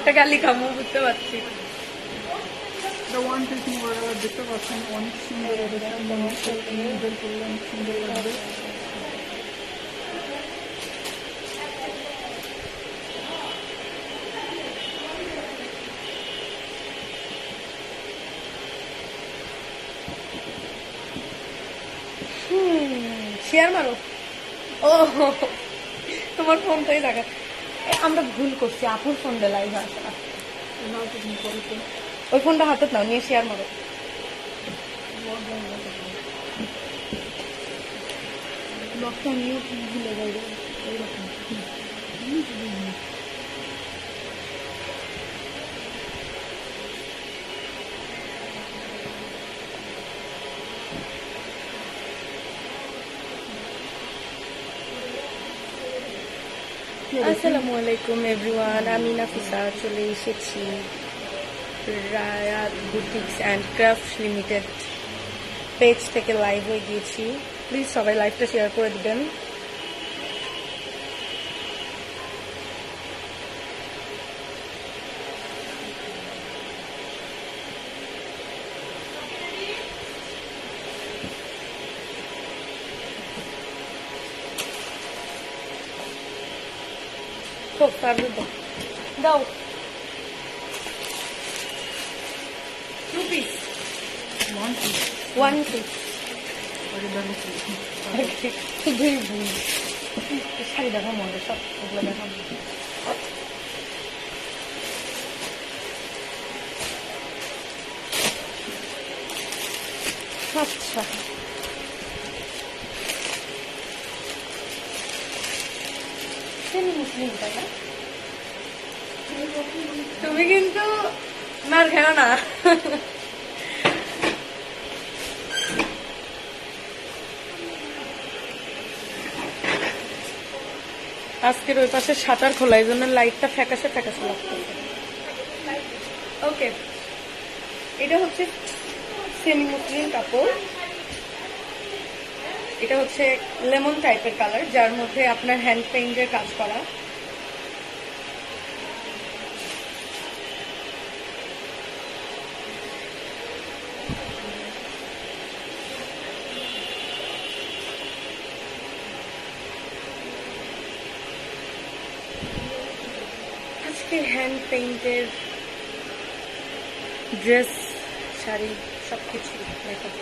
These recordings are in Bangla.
একটা গালি খামো বুঝতে পারছি। ওয়ান পিস মোড়া দেখতে পাচ্ছেন, অনেক সুন্দর, অনেক সুন্দর লাগবে। শেয়ার মারো। ও তোমার ফোন তো এই জায়গা, আমরা ভুল করছি, আপুর ফোন দিয়ে লাইভ আসা। ওই ফোনটা হাতে নাও, নিয়ে শেয়ার মারো। লকটা নিয়েও ভুলে যাই এইরকম। আসসালামু আলাইকুম এভরিওয়ান, আমি নাফিসা চলে এসেছি Rayat boutiques and crafts limited page থেকে লাইভ হয়ে গিয়েছি। প্লিজ সবাই লাইভটা শেয়ার করে দিবেন। দাও 2 পিস, 1 পিস। শুধুই ভুল, শাড়ি দেখা মনে সব ওগুলো দেখা। আচ্ছা মুসলিম তাই না? তুমি কিন্তু মার খেও না। আজকের ওই পাশে শাটার খোলা, এই জন্য লাইটটা ফ্যাকাশে ফ্যাকাশে লাগতেছে। ওকে, এটা হচ্ছে সেমি মুসলিম কাপড়। এটা হচ্ছে লেমন টাইপের কালার, যার মধ্যে আপনার হ্যান্ড পেইন্টের কাজ করা। আজকে হ্যান্ড পেইন্টের ড্রেস, শাড়ি সবকিছু দেখাবো।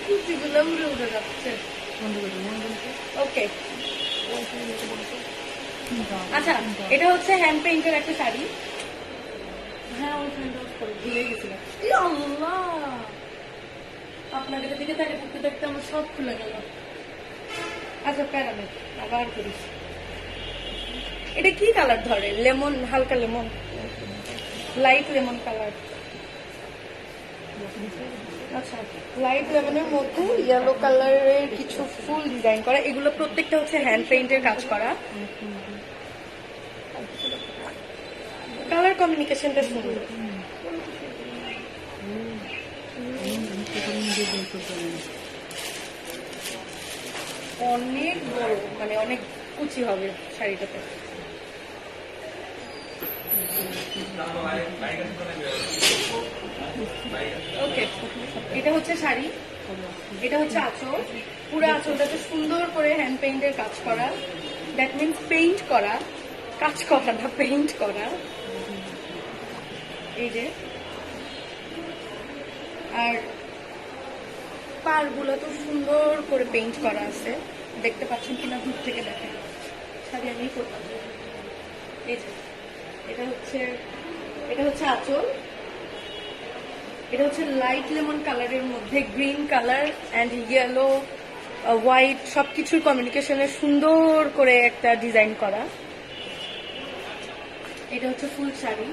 কুচিগুলো উড়ে উড়ে যাচ্ছে। ওকে, আচ্ছা এটা হচ্ছে হ্যান্ড পেইন্টের একটা শাড়ি। হ্যাঁ ওই ফ্রেন্ডটা ভুলে গেছিলাম। আল্লাহ, আপনাদের দিকে তাকে দেখতে দেখতে আমার সব খুলে গেল। আচ্ছা প্যারামেড আবার করিস। এটা কি কালার ধরে? লেমন, হালকা লেমন, লাইট লেমন কালার। আচ্ছা, লাইট লেমনের মধ্যে ইয়েলো কালারের কিছু ফুল ডিজাইন করা। এগুলো প্রত্যেকটা হচ্ছে হ্যান্ড পেইন্টের কাজ করা। কালার কমিউনিকেশনটা সুন্দর। অনেক বড়, মানে অনেক কুচি হবে শাড়িটাতে। ওকে, এটা হচ্ছে শাড়ি, এটা হচ্ছে আঁচল। পুরো আঁচলটাতে সুন্দর করে হ্যান্ড পেইন্টের কাজ করা। দ্যাট মিনস পেইন্ট করা, কাজ করা না, পেইন্ট করা। এই যে, আর পাড়গুলো তো সুন্দর করে পেইন্ট করা আছে। দেখতে পাচ্ছেন কিনা দূর থেকে দেখেন। শাড়ি আমি করতাম। এই যে, এটা হচ্ছে আঁচল। এটা হচ্ছে লাইট লেমন কালারের মধ্যে green colour and yellow, white সবকিছুর কমিউনিকেশনে সুন্দর করে একটা ডিজাইন করা। এটা হচ্ছে ফুল শাড়ি।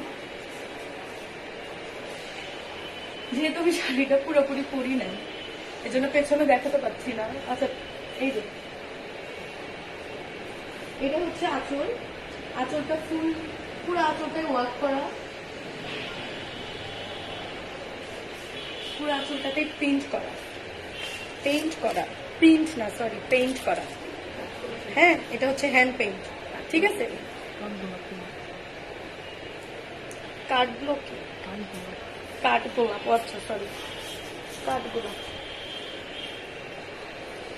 যেহেতু আমি শাড়িটা পুরোপুরি পরি নাই, এজন্য পেছনে দেখাতে পাচ্ছি না। আচ্ছা, এই যে এটা হচ্ছে আঁচল। আঁচলটা ফুল পুরো আঁচলটাই ওয়ার্ক করা, পুরো আঁচলটাতে প্রিন্ট করা, প্রিন্ট না সরি পেইন্ট করা। হ্যাঁ, এটা হচ্ছে হ্যান্ড পেইন্ট, ঠিক আছে। কাঠগুলো কি? কাঠগোলাপ, আচ্ছা সরি, কাঠগোলাপ।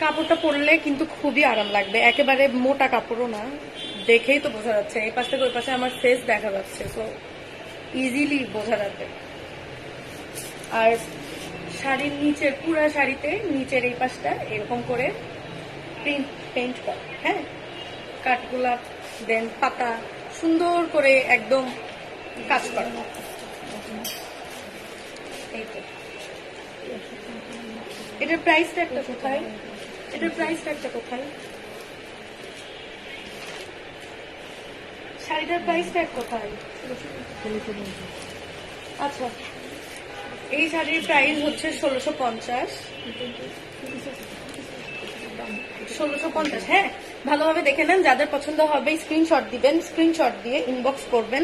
কাপড়টা পরলে কিন্তু খুবই আরাম লাগবে, একেবারে মোটা কাপড়ও না, দেখেই তো বোঝা যাচ্ছে। এই পাশ থেকে ওই পাশে আমার ফেস দেখা যাচ্ছে, তো ইজিলি বোঝা যাবে। আর শাড়ির নিচের, পুরা শাড়িতে নিচের এই পাশটা এরকম করে পেইন্ট করা। হ্যাঁ, কাঠগোলাপ দেন পাতা সুন্দর করে একদম কাজ করা। এই তো, এটার প্রাইস ট্যাগটা কোথায়? এটার প্রাইস ট্যাগটা কোথায়? শাড়িটার প্রাইস ট্যাগ কোথায়? আচ্ছা, এই শাড়ির প্রাইস হচ্ছে 1650। 1650, হ্যাঁ, ভালোভাবে দেখে নেন। যাদের পছন্দ হবে স্ক্রিনশট দিবেন, স্ক্রিনশট দিয়ে ইনবক্স করবেন।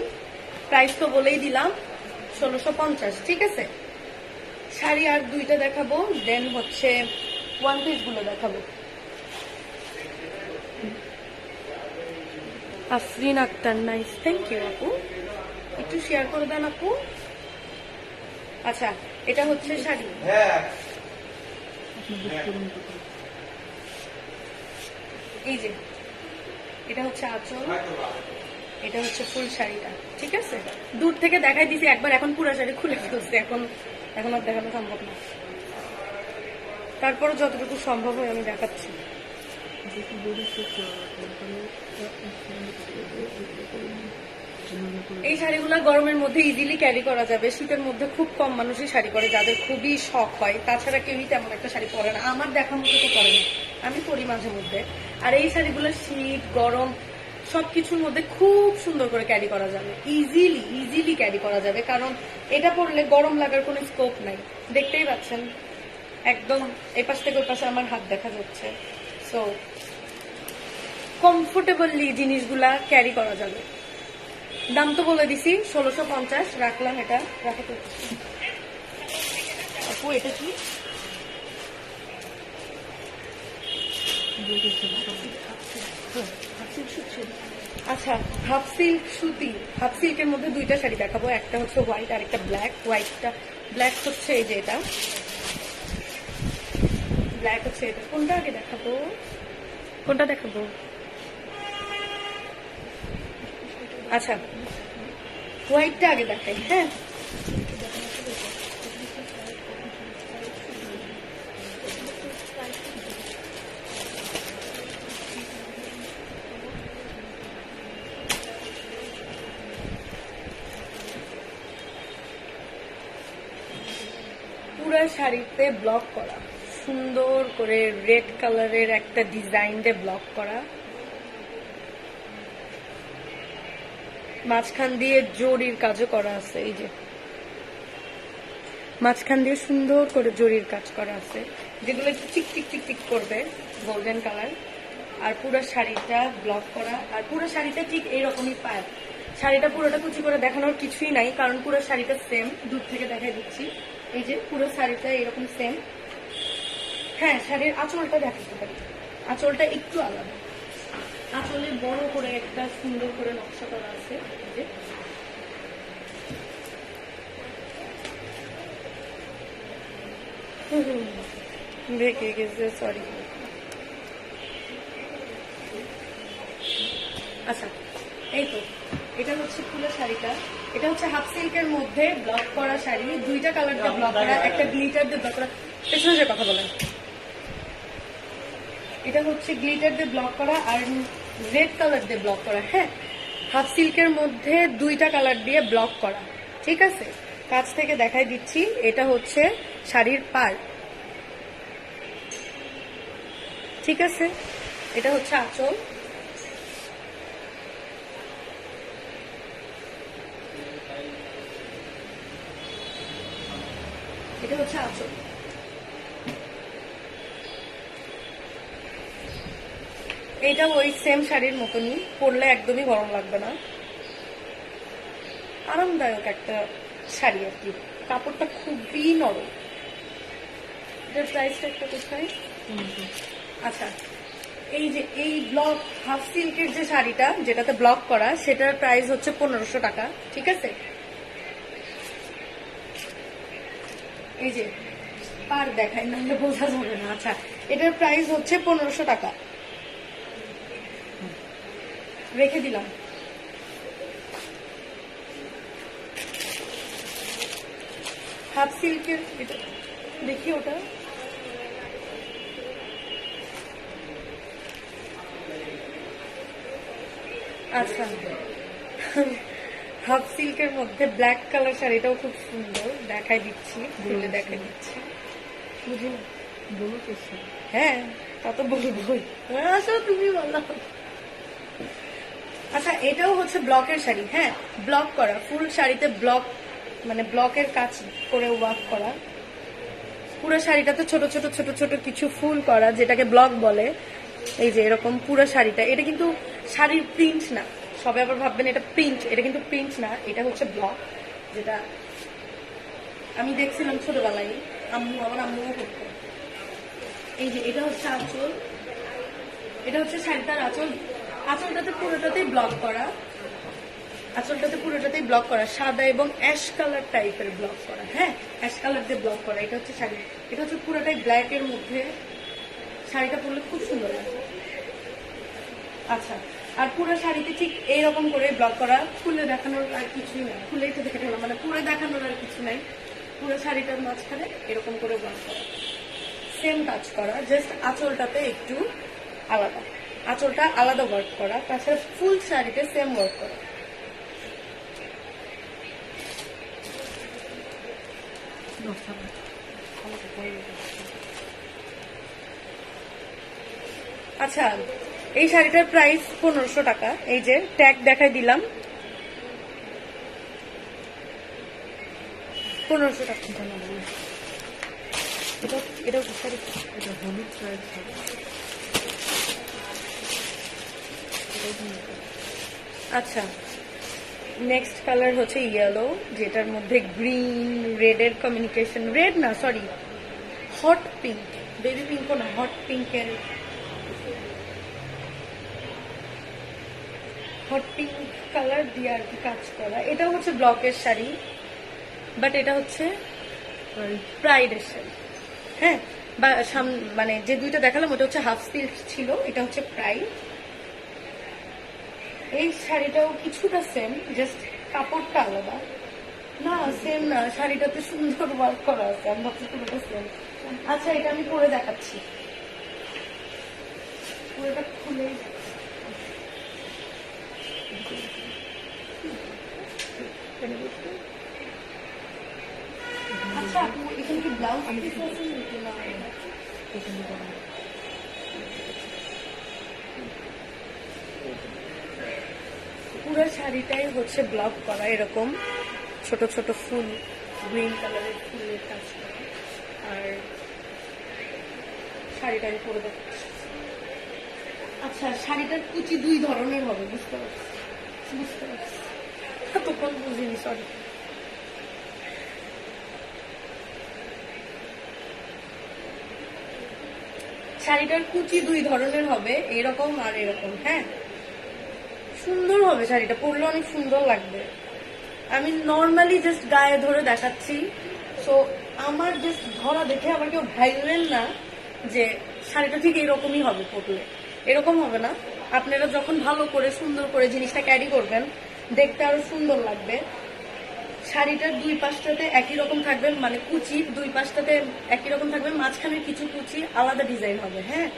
প্রাইস তো বলেই দিলাম, 1650, ঠিক আছে। শাড়ি আর দুইটা দেখাবো, দেন হচ্ছে ওয়ান পিস গুলো দেখাবো। Afrin Akter, nice, thank you আপু, একটু শেয়ার করে দেন আপু। আচ্ছা, এটা হচ্ছে শাড়ি, এই যে এটা হচ্ছে আঁচল, এটা হচ্ছে ফুল শাড়িটা, ঠিক আছে। দূর থেকে দেখাই দিছি একবার, এখন পুরো শাড়ি খুলে ফেলছে, এখন আর দেখানো সম্ভব না। তারপরে যতটুকু সম্ভব হয় আমি দেখাচ্ছি। এই শাড়িগুলো গরমের মধ্যে ইজিলি ক্যারি করা যাবে, শীতের মধ্যে খুব কম মানুষই শাড়ি পরে, যাদের খুবই শখ হয়। তাছাড়া কেউই তেমন একটা শাড়ি পরে না, আমার দেখা মতো তো পরে না, আমি পরি মাঝে মধ্যে। আর এই শাড়িগুলো শীত গরম সবকিছুর মধ্যে খুব সুন্দর করে ক্যারি করা যাবে, ইজিলি ক্যারি করা যাবে, কারণ এটা পরলে গরম লাগার কোনো স্কোপ নাই। দেখতেই পাচ্ছেন একদম এই পাশ থেকে ওই পাশে আমার হাত দেখা যাচ্ছে, সো কমফোর্টেবলি জিনিসগুলা ক্যারি করা যাবে। দাম তো বলে দিছি, 1650 রাখলাম। এটা রাখাতে আপু, এটা কি? আচ্ছা, হাফ সিল্ক সুতি। হাফ সিল্কের মধ্যে দুইটা শাড়ি দেখাবো, একটা হচ্ছে হোয়াইট আর একটা ব্ল্যাক। ব্ল্যাক হচ্ছে এই যে এটা, ব্ল্যাক হচ্ছে এটা। কোনটা আগে দেখাবো? আচ্ছা, হোয়াইটটা আগে দেখাই। হ্যাঁ, পুরো শাড়িতে ব্লক করা, সুন্দর করে রেড কালারের একটা ডিজাইন দিয়ে ব্লক করা, মাঝখান দিয়ে জরির কাজও করা আছে। এই যে মাঝখান দিয়ে সুন্দর করে জরির কাজ করা আছে, যেগুলো একটু চিক করবে, গোল্ডেন কালার। আর পুরো শাড়িটা ব্লক করা, আর পুরো শাড়িটা ঠিক এইরকমই পায়। শাড়িটা পুরোটা কুচি করে দেখানোর কিছুই নাই, কারণ পুরো শাড়িটা সেম। দূর থেকে দেখাই দিচ্ছি, এই যে পুরো শাড়িটা এরকম সেম। হ্যাঁ, শাড়ির আঁচলটা দেখাতে পারি, আঁচলটা একটু আলাদা। আঁচলে বড় করে একটা সুন্দর করে নকশা করা আছে, এই যে দেখে গেছে, সরি। আচ্ছা, এই তো এটা হচ্ছে পুরো শাড়িটা। এটা হচ্ছে হাফ সিল্কের মধ্যে ব্লক করা শাড়ি, দুইটা কালার দিয়ে ব্লক করা, একটা গ্লিটার দিয়ে ব্লক করা। পেছনে যে কথা বলেন, এটা হচ্ছে গ্লিটার দিয়ে ব্লক করা আর রেড কালার দিয়ে ব্লক করা। হ্যাঁ, হাফ সিল্কের মধ্যে দুইটা কালার দিয়ে ব্লক করা, ঠিক আছে। কাছ থেকে দেখাই দিচ্ছি, এটা হচ্ছে শাড়ির পার, ঠিক আছে। এটা হচ্ছে আঁচল, এটা হচ্ছে আঁচল। এইটা ওই সেম শাড়ির মতনই, পরলে একদমই গরম লাগবে না। আরামদায়ক একটা শাড়ি আর কি, কাপড়টা খুবই নরম। এটার প্রাইসটা একটা কোথায়? আচ্ছা, এই যে এই ব্লক হাফ সিল্কের যে শাড়িটা যেটাতে ব্লক করা, সেটার প্রাইস হচ্ছে 1500 টাকা, ঠিক আছে? এই যে পার দেখাই নাহলে বোঝা যাবে না। আচ্ছা, এটার প্রাইস হচ্ছে 1500 টাকা, রেখে দিলাম। হাফ সিল্কের এটা দেখি, ওটা আচ্ছা হাফ সিল্কের মধ্যে ব্ল্যাক কালার শাড়িটাও খুব সুন্দর, দেখাই দিচ্ছি, খুলে দেখাই দিচ্ছি। বুঝি না? বলো কিছু। হ্যাঁ, তা তো বলবই। আসলে তুমি বলো। আচ্ছা, এটাও হচ্ছে ব্লকের শাড়ি, হ্যাঁ, ব্লক করা, ফুল শাড়িতে ব্লক, মানে ব্লকের কাজ করে ওয়ার্ক করা। পুরো শাড়িটাতে ছোট ছোট ছোট ছোট কিছু ফুল করা, যেটাকে ব্লক বলে। এই যে এরকম পুরো শাড়িটা, এটা কিন্তু শাড়ির প্রিন্ট না, সবাই আবার ভাববেন এটা প্রিন্ট, এটা কিন্তু প্রিন্ট না, এটা হচ্ছে ব্লক, যেটা আমি দেখছিলাম ছোটবেলায়, আমার আম্মুও করতো। এই যে এটা হচ্ছে আঁচল, এটা হচ্ছে শাড়িটার আঁচল, আঁচলটাতে পুরোটাতেই ব্লক করা, আঁচলটাতে পুরোটাতেই ব্লক করা, সাদা এবং অ্যাশ কালার টাইপের ব্লক করা, হ্যাঁ, অ্যাশ কালার দিয়ে ব্লক করা। এটা হচ্ছে শাড়ি, এটা হচ্ছে পুরোটাই ব্ল্যাক এর মধ্যে, শাড়িটা পরলে খুব সুন্দর লাগে। আচ্ছা, আর পুরো শাড়িতে ঠিক এইরকম করে ব্লক করা, খুলে দেখানোর আর কিছুই নাই, খুলেই তো দেখে ফেললাম, মানে পুরো দেখানোর আর কিছু নাই। পুরো শাড়িটার মাঝখানে এরকম করে ব্লক করা, সেম কাজ করা, জাস্ট আঁচলটাতে একটু আলাদা, আঁচলটা আলাদা ওয়ার্ক করা, তাছাড়া ফুল শাড়িতে সেম ওয়ার্ক করা। আচ্ছা, এই শাড়িটার প্রাইস 1500 টাকা। এই যে ট্যাগ দেখাই দিলাম, 1500 টাকা। এটা শাড়ি, এটা হলুদ প্রাইস হবে। আচ্ছা, নেক্সট কালার হচ্ছে ইয়েলো, যেটার মধ্যে গ্রিন রেডের কমিউনিকেশন, রেড না সরি, হট পিঙ্ক, বেবি পিঙ্কও না, হট পিঙ্কের, হট পিঙ্ক কালার দিয়ে আর কি কাজ করা। এটা হচ্ছে ব্লকের শাড়ি, বাট এটা হচ্ছে প্রাইডের শাড়ি, হ্যাঁ, বা মানে যে দুইটা দেখালাম ওটা হচ্ছে হাফ সিল্ক ছিল, এটা হচ্ছে প্রাইড। এই শাড়িটাও কিছুটা সেম, জাস্ট কাপড়টা আলাদা। না সেম না, শাড়িটাতে সুন্দর ওয়ার্ক করা আছে, আমি ভাবছি পুরোটা সেম। আচ্ছা, এটা আমি পরে দেখাচ্ছি, পুরোটা খুলে। আচ্ছা, আপু এখানে কি ব্লাউজ পিস আছে নাকি? না, পুরো শাড়িটাই হচ্ছে ব্লক করা, এরকম ছোট ছোট ফুল, গ্রিন কালারের ফুলের কাজ করা। আর শাড়িটা আমি পরে দেখাচ্ছি। আচ্ছা, শাড়িটার কুচি দুই ধরনের হবে, বুঝতে পারছি, বুঝতে পারছি, তখন বুঝিনি, সরি। শাড়িটার কুচি দুই ধরনের হবে, এরকম আর এরকম, হ্যাঁ, সুন্দর হবে শাড়িটা, পরলে অনেক সুন্দর লাগবে। আমি নর্মালি জাস্ট গায়ে ধরে দেখাচ্ছি, সো আমার জাস্ট ধরা দেখে আবার কেউ ভাইবেন না যে শাড়িটা ঠিক এরকমই হবে, পরলে এরকম হবে না। আপনারা যখন ভালো করে সুন্দর করে জিনিসটা ক্যারি করবেন, দেখতে আরো সুন্দর লাগবে। শাড়িটার দুই পাশটাতে একই রকম থাকবে, মানে কুচি দুই পাশটাতে একই রকম থাকবে, মাঝখানে কিছু কুচি আলাদা ডিজাইন হবে, হ্যাঁ।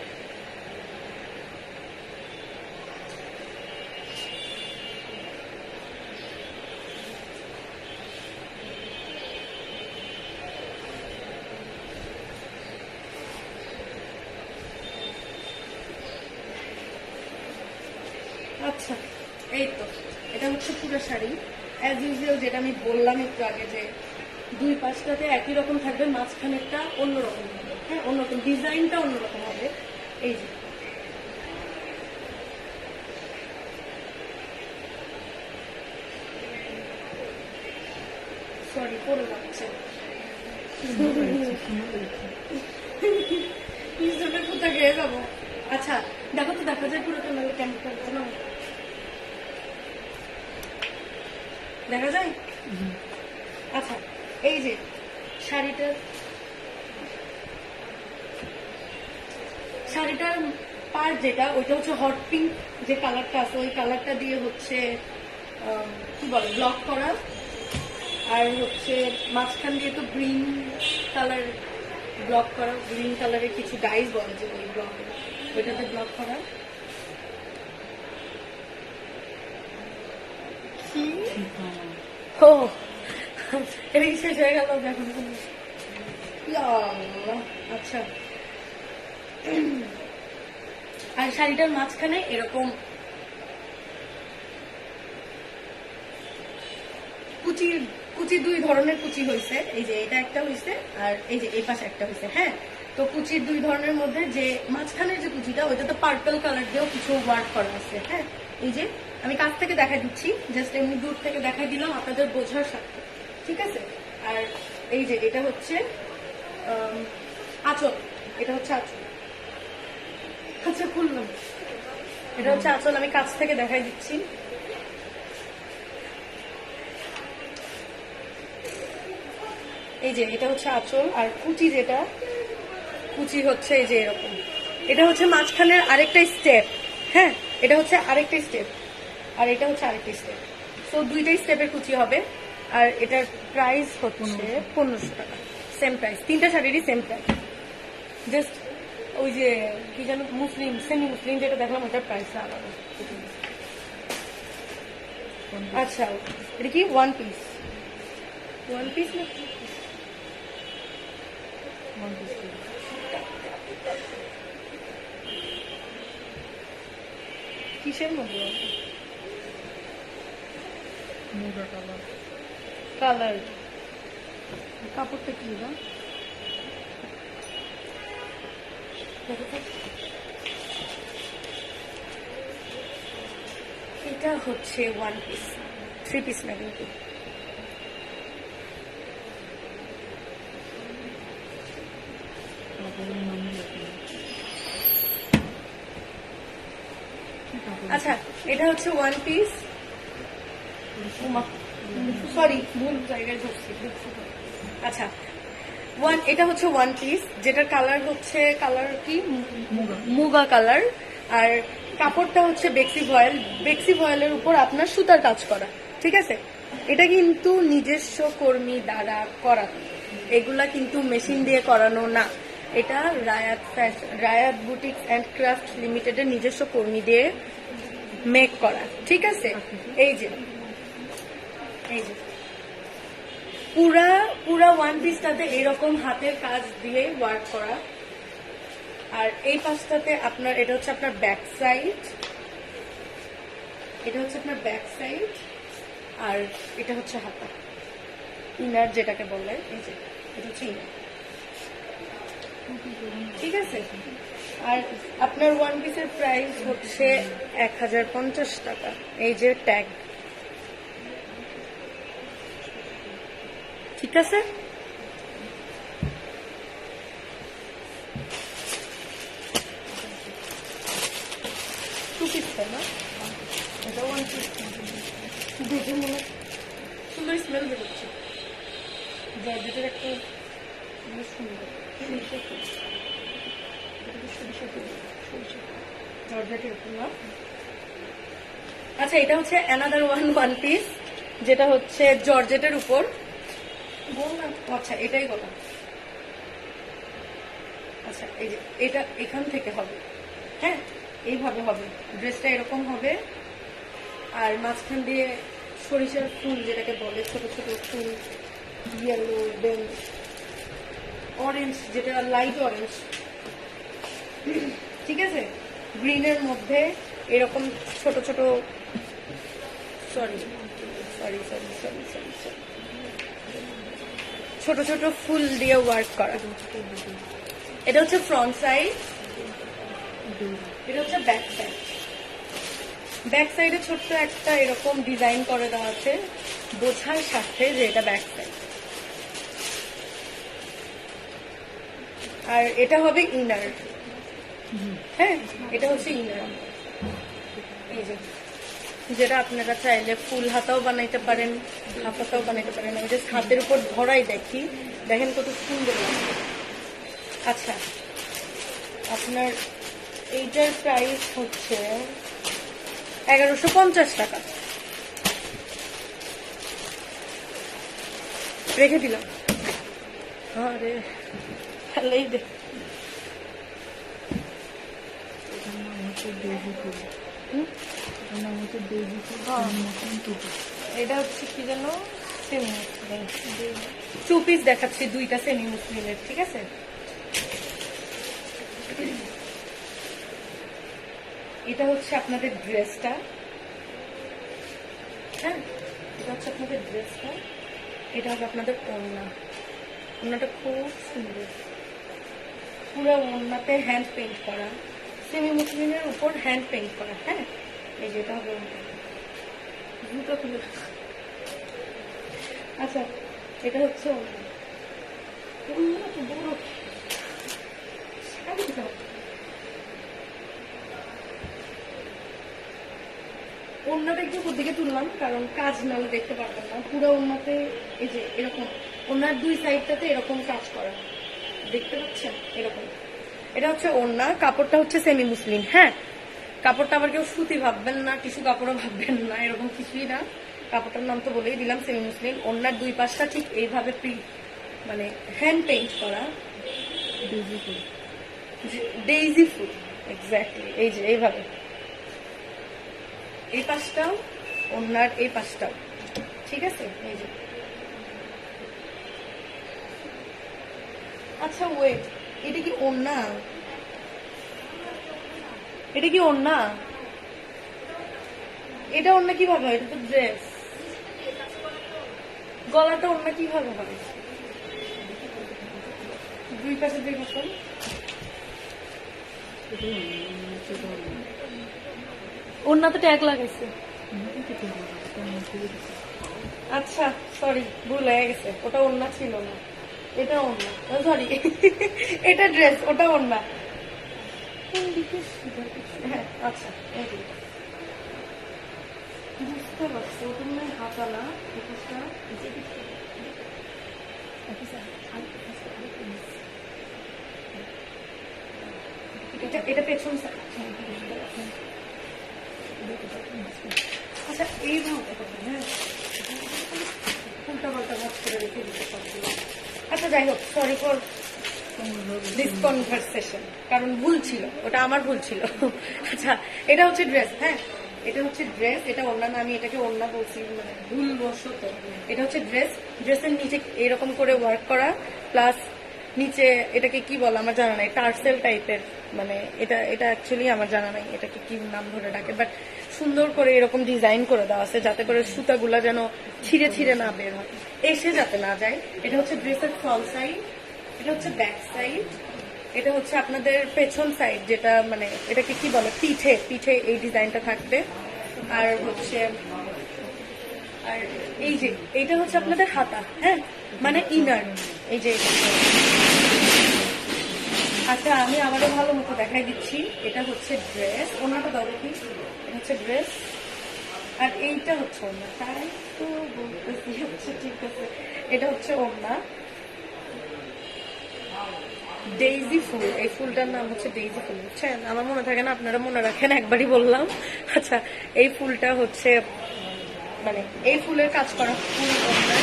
আচ্ছা, এই তো এটা হচ্ছে পুরো শাড়ি অ্যাজ ইউজুয়াল, যেটা আমি বললাম একটু আগে, যে দুই পাশটাতে একই রকম থাকবে, মাঝখানেরটা অন্যরকম হবে, হ্যাঁ, অন্যরকম ডিজাইনটা অন্যরকম হবে। এই যে পড়ে যাচ্ছে। সুন্দর হয়েছে। হিসেবে কোথা গিয়ে যাবো? আচ্ছা দেখো তো, দেখা যায় পুরো কেমন কেমন না, দেখা যায়। আচ্ছা এই যে শাড়িটার পার যেটা, ওইটা হচ্ছে হট পিঙ্ক যে কালারটা আছে, ওই কালারটা দিয়ে হচ্ছে কি বলে ব্লক করা, আর হচ্ছে মাঝখান দিয়ে তো গ্রিন কালার ব্লক করা, গ্রিন কালারের কিছু ডাইস বলে যে ওই ব্লক, ওইটাতে ব্লক করা। ও এটা কি শেষ হয়ে গেল এখন? আচ্ছা, আর শাড়িটার মাঝখানে এরকম কুচি দুই ধরনের কুচি হয়েছে, এই যে এটা একটা হয়েছে আর এই যে এই পাশে একটা হয়েছে। হ্যাঁ, তো কুচির দুই ধরনের মধ্যে যে মাঝখানের যে কুচিটা, ওইটা তো পার্পল কালার দিয়েও কিছু ওয়ার্ক করা আছে। হ্যাঁ, এই যে আমি কাছ থেকে দেখা দিচ্ছি, জাস্ট এমনি দূর থেকে দেখা দিলাম আপনাদের বোঝার সাথে, ঠিক আছে। আর এই যে এটা হচ্ছে আঁচল, এটা হচ্ছে আঁচল। আচ্ছা খুললাম, এটা হচ্ছে আঁচল, আমি কাছ থেকে দেখাই দিচ্ছি। এই যে এটা হচ্ছে আঁচল, আর কুচি যেটা, কুচি হচ্ছে এই যে এরকম, এটা হচ্ছে মাঝখানের আরেকটা স্টেপ। হ্যাঁ, এটা হচ্ছে আরেকটা স্টেপ, আর এটা হচ্ছে আরেকটা স্টেপ, তো দুইটাই স্টেপের কুচি হবে। আর এটার প্রাইস হচ্ছে 1500 টাকা, সেম প্রাইস, তিনটা শাড়িরই সেম প্রাইস। জাস্ট ওই যে কি যেন মুসলিম, সেমি মুসলিম যেটা দেখলাম ওটার প্রাইস আলাদা। আচ্ছা এটা কি ওয়ান পিস? ওয়ান পিস না কিসের মধ্যে? মুগা কালার। কালার, কাপড়টা কি না? এটা হচ্ছে ওয়ান পিস, থ্রি পিস না কিন্তু। আচ্ছা এটা হচ্ছে ওয়ান পিস, সরি ভুল জায়গায় ঢুকছি। আচ্ছা এটা হচ্ছে ওয়ান পিস, যেটার কালার হচ্ছে কালার কি মুগা কালার, আর কাপড়টা হচ্ছে বেক্সি ভয়েল। বেক্সি ভয়েলের উপর আপনার সুতার কাজ করা, ঠিক আছে। এটা কিন্তু নিজস্ব কর্মী দ্বারা করা, এগুলা কিন্তু মেশিন দিয়ে করানো না। এটা রায়াত বুটিক্স অ্যান্ড ক্রাফট লিমিটেডের নিজস্ব কর্মী দিয়ে মেক করা, ঠিক আছে। এই যে পুরা ওয়ান পিসটাতে এরকম হাতের কাজ দিয়ে ওয়ার্ক করা। আর এই পাশটাতে আপনার, এটা হচ্ছে আপনার ব্যাক সাইড, এটা হচ্ছে আপনার ব্যাক সাইড, আর এটা হচ্ছে হাতা, ইনার যেটাকে বলে, এই যে এটা হচ্ছে ইনার, ঠিক আছে। আর আপনার ওয়ান পিসের প্রাইস হচ্ছে 1050 টাকা। এই যে ট্যাগ, ঠিক আছে। টু পিস না, এটা ওয়ান পিস, দেখে মনে সুন্দর স্মেল বেরোচ্ছে, জর্জেটের একটা সুন্দর জর্জেটের উপর না। আচ্ছা এটা হচ্ছে অ্যানাদার ওয়ান পিস, যেটা হচ্ছে জর্জেটের উপর। বললাম আচ্ছা এটাই বলা। আচ্ছা এই যে এটা এখান থেকে হবে, হ্যাঁ এইভাবে হবে, ড্রেসটা এরকম হবে, আর মাঝখান দিয়ে সরিষার ফুল যেটাকে বলে, ছোট ছোট ফুল, ইয়েলো দেন অরেঞ্জ, যেটা লাইট অরেঞ্জ, ঠিক আছে, গ্রিনের মধ্যে এরকম ছোট ছোট, sorry sorry sorry sorry sorry sorry ছোট ছোট ফুল দিয়ে ওয়ার্ক করা। এটা হচ্ছে ফ্রন্ট সাইড, এটা হচ্ছে ব্যাক সাইড। ব্যাক সাইডে ছোট্ট একটা এরকম ডিজাইন করে দেওয়া আছে, বোঝার সাথে যে এটা ব্যাক সাইড, আর এটা হবে ইনার। হ্যাঁ, এটা হচ্ছে ইনার। এই যে যেটা আপনারা চাইলে ফুল হাতাও বানাইতে পারেন, হাফ হাতাও বানাইতে পারেন। আমি জাস্ট হাতের উপর ধরাই দেখি, দেখেন কত সুন্দর লাগছে। আচ্ছা, আপনার এইটার প্রাইস হচ্ছে 1150 টাকা। রেখে দিলাম। আরে ভালোই দে। এটার নাম হচ্ছে ডেজি ফুল। এটার নাম হচ্ছে ডেজি ফুল। এটা হচ্ছে কি যেন সেমি মুসলিম, 2 পিস দেখাচ্ছি, 2টা সেমি মুসলিমের, ঠিক আছে। এটা হচ্ছে আপনাদের ড্রেসটা, হ্যাঁ, এটা হচ্ছে আপনাদের ড্রেসটা। এটা হবে আপনাদের ওড়না। ওড়নাটা খুব সুন্দর, পুরো ওড়নাতে হ্যান্ড পেইন্ট করা, সেমি মুসলিমের উপর হ্যান্ড পেইন্ট করা। হ্যাঁ, এই যেটা হবে ওড়না। জুতো খুলে, আচ্ছা, এটা হচ্ছে ওড়না। ওড়না তো বড়, ওড়নাটা একটু উপর দিকে তুললাম কারণ কাজ নাহলে দেখতে পারবেন না। পুরো ওড়নাতে এই যে এরকম, ওড়নার 2 সাইডটাতে এরকম কাজ করা, দেখতে পাচ্ছেন এরকম। এটা হচ্ছে ওড়না, কাপড়টা হচ্ছে সেমি মুসলিম। হ্যাঁ, কাপড়টা আবার কেউ সুতি ভাববেন না, টিস্যু কাপড়ও ভাববেন না, এরকম কিছুই না। কাপড়টার নাম তো বলেই দিলাম, সেমি মুসলিম। ওড়নার 2 পাশটা ঠিক এইভাবে মানে হ্যান্ড পেইন্ট করা, ডেজি ফুল। ডেইজি ফুল, এক্স্যাক্টলি। এই যে এইভাবে, এই পাশটাও ওড়নার এই পাশটাও, ঠিক আছে। এই যে, আচ্ছা ওয়েট, এটা কি ওড়না? এটা কি ওড়না? এটা ওড়না কিভাবে হয়? এটা তো ড্রেস। গলাটা ওড়না কিভাবে হয়? 2 পাশে 2 পাশে। ওড়নাতে ট্যাগ লাগাইছে। আচ্ছা সরি, ভুল হয়ে গেছে, ওটা ওড়না ছিল না, এটা ওড়না। সরি, এটা ড্রেস, ওটা ওড়না। হ্যাঁ, আচ্ছা, বুঝতে পারছি, ওটা মনে হয় হাতা না, এটা পেছন। আচ্ছা, এই হ্যাঁ, উল্টা পাল্টা ভাগ করে রেখে দিতে সবগুলো। আচ্ছা যাই হোক, সরি ফর দিস কনভারসেশন, কারণ ভুল ছিল, ওটা আমার ভুল ছিল। আচ্ছা, এটা হচ্ছে ড্রেস। হ্যাঁ, এটা হচ্ছে ড্রেস, এটা ওড়না না, আমি এটাকে ওড়না বলছি মানে ভুলবশত। এটা হচ্ছে ড্রেস। ড্রেসের নিচে এরকম করে ওয়ার্ক করা, প্লাস নিচে এটাকে কি বলে আমার জানা নাই, টার্সেল টাইপের, মানে এটা এটা অ্যাকচুয়ালি আমার জানা নাই এটাকে কি নাম ধরে ডাকে, বাট সুন্দর করে এরকম ডিজাইন করে দেওয়া আছে যাতে করে সুতাগুলা যেন ছিঁড়ে ছিঁড়ে না বের হয়, এসে যাতে না যায়। এটা হচ্ছে ড্রেসের ফ্রন্ট সাইড, এটা হচ্ছে ব্যাক সাইড, এটা হচ্ছে আপনাদের পেছন সাইড, যেটা মানে এটাকে কি বলে, পিঠে পিঠে এই ডিজাইনটা থাকবে। আর হচ্ছে, আর এই যে এইটা হচ্ছে আপনাদের হাতা। হ্যাঁ, মানে ইনার, এই যে। আচ্ছা, আমি আমারও ভালো মতো দেখাই দিচ্ছি। এটা হচ্ছে ড্রেস, ওনাটা দাও দেখি। এটা হচ্ছে ড্রেস, আর এইটা হচ্ছে ওড়না। তাই তো বলতেছি, হচ্ছে ঠিক আছে, এটা হচ্ছে ওড়না। ডেইজি ফুল, এই ফুলটার নাম হচ্ছে ডেইজি ফুল, বুঝছেন? আমার মনে থাকে না, আপনারা মনে রাখেন, একবারই বললাম। আচ্ছা, এই ফুলটা হচ্ছে মানে এই ফুলের কাজ করা ফুল ওড়না।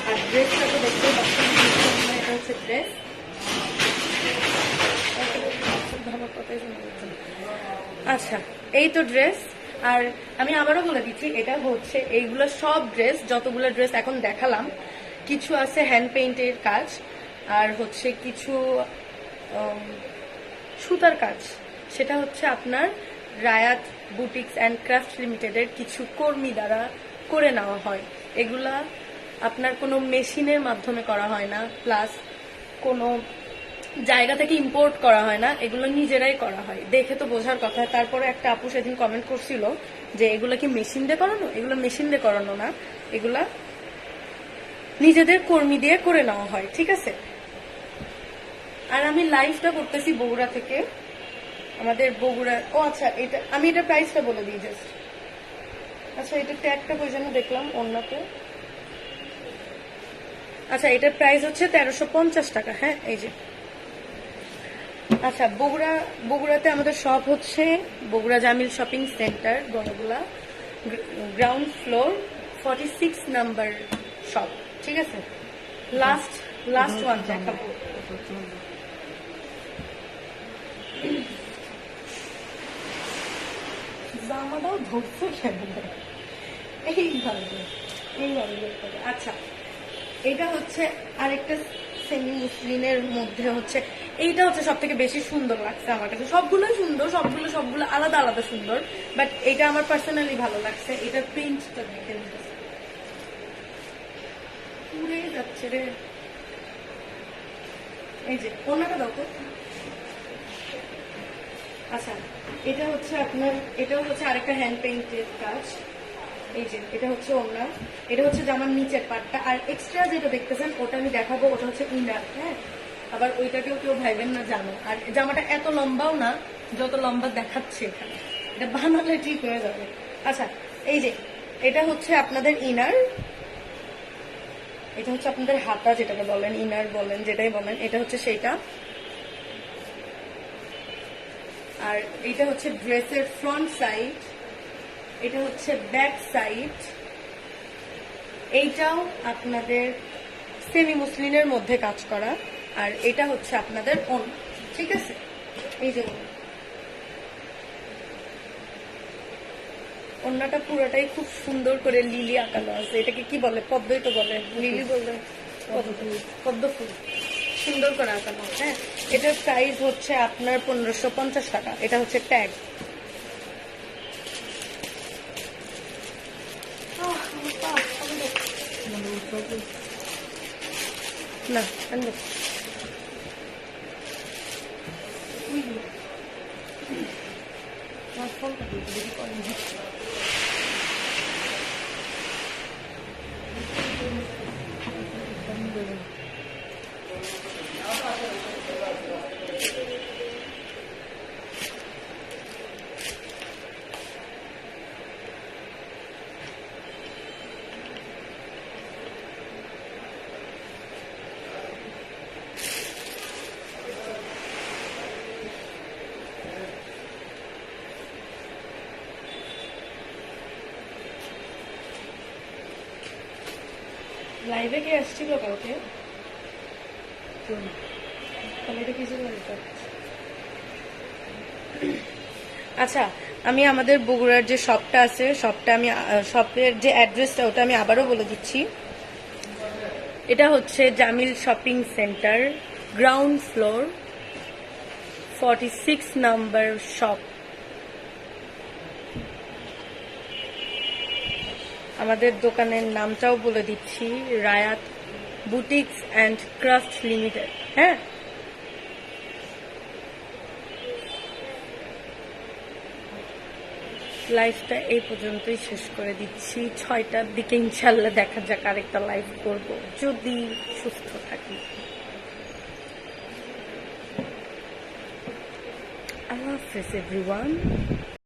আর ড্রেসটা তো দেখতে পাচ্ছেন, এটা হচ্ছে ড্রেস। আচ্ছা, এই তো ড্রেস। আর আমি আবারও বলে দিচ্ছি, এটা হচ্ছে এইগুলো সব ড্রেস, যতগুলো ড্রেস এখন দেখালাম, কিছু আছে হ্যান্ড পেইন্টের কাজ, আর হচ্ছে কিছু সুতার কাজ। সেটা হচ্ছে আপনার রায়াত বুটিক্স অ্যান্ড ক্রাফট লিমিটেডের কিছু কর্মী দ্বারা করে নেওয়া হয়। এগুলা আপনার কোনো মেশিনের মাধ্যমে করা হয় না, প্লাস কোনো জায়গা থেকে ইম্পোর্ট করা হয় না, এগুলো নিজেরাই করা হয়। দেখে তো বোঝার কথা। তারপরে একটা আপু সেদিন কমেন্ট করছিল যে এগুলো কি মেশিন দিয়ে করানো, এগুলো মেশিন দিয়ে করানো না, এগুলা নিজেদের কর্মী দিয়ে করে নেওয়া হয়, ঠিক আছে। আর আমি লাইভটা করতেছি বগুড়া থেকে, আমাদের বগুড়া। ও আচ্ছা, এটা আমি এটা প্রাইসটা বলে দিই জাস্ট। আচ্ছা, এটা ট্যাগটা কই যেন দেখলাম অন্যতে। আচ্ছা, এটার প্রাইস হচ্ছে 1350 টাকা। হ্যাঁ, এই যে। আচ্ছা, বগুড়াতে আমাদের শপ হচ্ছে বগুড়া জামিল শপিং সেন্টার, গণগুলা, গ্রাউন্ড ফ্লোর, 46 নাম্বার শপ। ঠিক আছে, লাস্ট ওয়ান দেখাবো। জামাটাও ধরছে কেন এইভাবে এইভাবে দেখতে হবে। আচ্ছা, এটা হচ্ছে আরেকটা সেমি মুসলিমের মধ্যে হচ্ছে, এইটা হচ্ছে সব থেকে বেশি সুন্দর লাগছে আমার কাছে। সবগুলোই সুন্দর, সবগুলো আলাদা আলাদা সুন্দর, বাট এটা আমার পার্সোনালি ভালো লাগছে। এটার প্রিন্টটা দেখে নিতেছে, পুড়ে যাচ্ছে রে। এই যে ওনাটা দাও তো। আচ্ছা, এটা হচ্ছে আপনার, এটাও হচ্ছে আরেকটা হ্যান্ড পেইন্টের কাজ। এই যে এটা হচ্ছে ওনার, এটা হচ্ছে জামার নিচের পার্টটা। আর এক্সট্রা যেটা দেখতেছেন ওটা আমি দেখাবো, ওটা হচ্ছে ইনার। হ্যাঁ, আবার ওইটাকেও কেউ ভাইবেন না জানো। আর জামাটা এত লম্বাও না যত লম্বা দেখাচ্ছে এখানে, এটা বানালে ঠিক হয়ে যাবে। আচ্ছা, এই যে এটা হচ্ছে আপনাদের ইনার, এটা হচ্ছে আপনাদের হাতা, যেটাকে বলেন ইনার বলেন, যেটাই বলেন, এটা হচ্ছে সেইটা। আর এটা হচ্ছে ড্রেসের ফ্রন্ট সাইড, এটা হচ্ছে ব্যাক সাইড। এইটাও আপনাদের সেমি মুসলিনের মধ্যে কাজ করা। আর এটা হচ্ছে আপনাদের ওড়না। ঠিক আছে, এই যে ওড়নাটা পুরোটাই খুব সুন্দর করে লিলি আঁকানো আছে। এটাকে কি বলে? পদ্মই তো বলে, লিলি বলে, পদ্ম ফুল সুন্দর করে আঁকানো। হ্যাঁ, এটার প্রাইস হচ্ছে আপনার 1550 টাকা। এটা হচ্ছে ট্যাগ। না, আনবে। লাইভে কে আসছিল কাউকে? তাহলে এটা কিছু আচ্ছা, আমি আমাদের বগুড়ার যে শপটা আছে, শপের যে অ্যাড্রেসটা ওটা আমি আবারও বলে দিচ্ছি। এটা হচ্ছে Jamil shopping centre, ground floor, 46 number shop. আমাদের দোকানের নামটাও বলে দিচ্ছি, রায়াত বুটিক্স অ্যান্ড ক্রাফট লিমিটেড। হ্যাঁ, লাইভটা এই পর্যন্তই শেষ করে দিচ্ছি। 6টার দিকে ইনশাল্লাহ দেখা যাক আরেকটা লাইভ করব, যদি সুস্থ থাকি। আল্লাহ হাফেজ এভরিওয়ান।